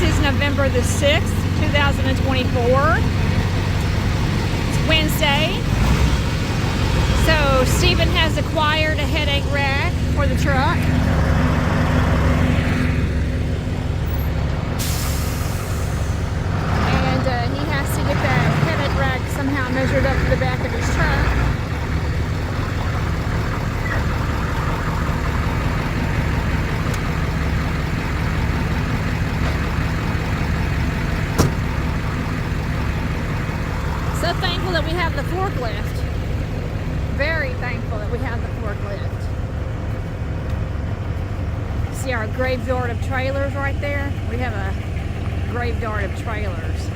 is November the 6th, 2024. It's Wednesday. So Stephen has acquired a headache rack for the truck. And he has to get that headache rack somehow measured up to the back of his truck. So thankful that we have the forklift. Very thankful that we have the forklift. See our graveyard of trailers right there? We have a graveyard of trailers.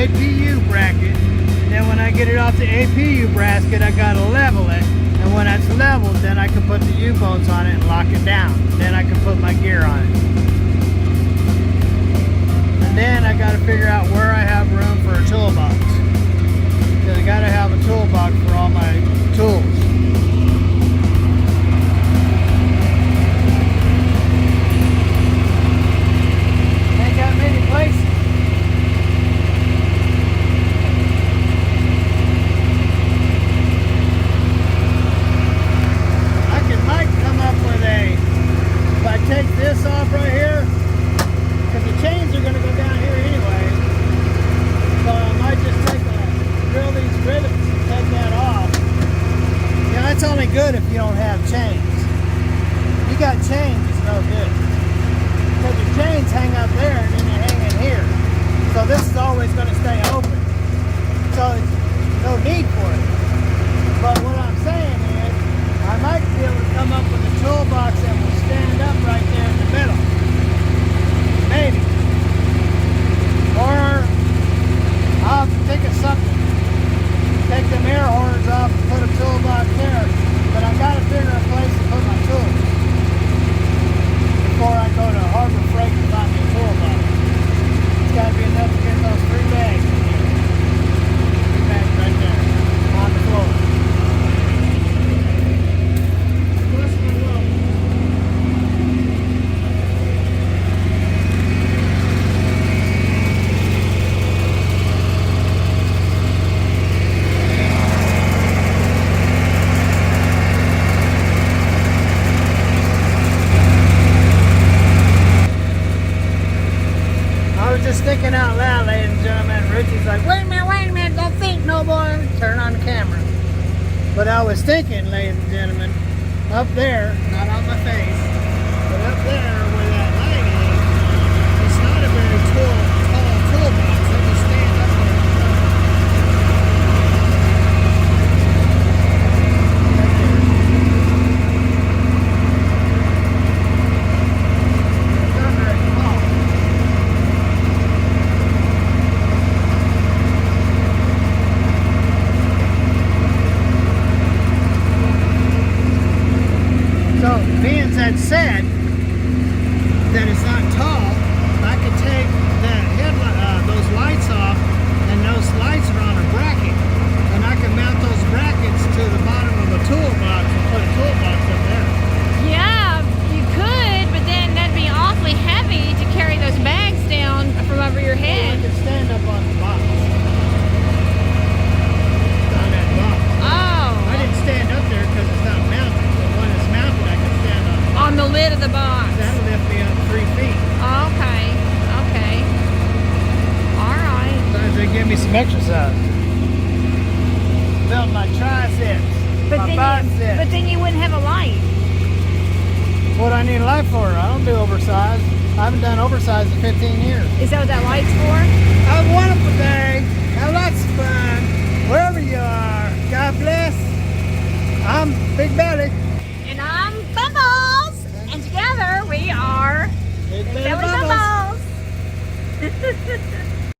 APU bracket. Then when I get it off the APU bracket, I gotta level it. And when it's leveled, then I can put the U-bolts on it and lock it down. Then I can put my gear on it. And then I gotta figure out where I have room for a toolbox. Because I gotta have a toolbox for all my tools. Ain't got many places. If I take this off right here, because the chains are going to go down here anyway, so I might just drill these rivets and take that off. Yeah, that's only good if you don't have chains. If you got chains, it's no good. Because your chains hang up there and then they hang in here. So this is always going to stay open. So there's no need for it. But what I'm saying is, I might be able to come up with a toolbox that will stand up right there in the middle. Maybe. Or I'll have to think of something. Take them air horns off and put a toolbox there. But I've got to figure a place to put my tools before I go to Harbor Freight and find me a toolbox. It's got to be enough to get those 3 bags in here. 3 bags right there on the floor. Just thinking out loud, ladies and gentlemen. Richie's like, wait a minute, don't think, no boy. Turn on the camera. But I was thinking, ladies and gentlemen, up there, not on my face, but up there where that light is, it's not a very tall toolbox. Let me stand up there. It's not very tall. So, being that said, that it's not tall, I could take those lights off, and those lights are on a bracket, and I can mount those brackets to the bottom of a toolbox and put a toolbox up there. Yeah, you could, but then that'd be awfully heavy to carry those bags down from over your I head. could stand up on the box. On that box. Oh. I didn't stand up there because it's not mounted, but when it's mounted, I can stand on the box. On the lid of the box. That'll lift me up 3 feet. Okay. Okay. All right. Sometimes they give me some exercise. Build my triceps, my biceps. But then you wouldn't have a light. What do I need a light for? I don't do oversized. I haven't done oversized in 15 years. Is that what that light's for? Have a wonderful day. Have lots of fun. Wherever you are. God bless. I'm Big Belly.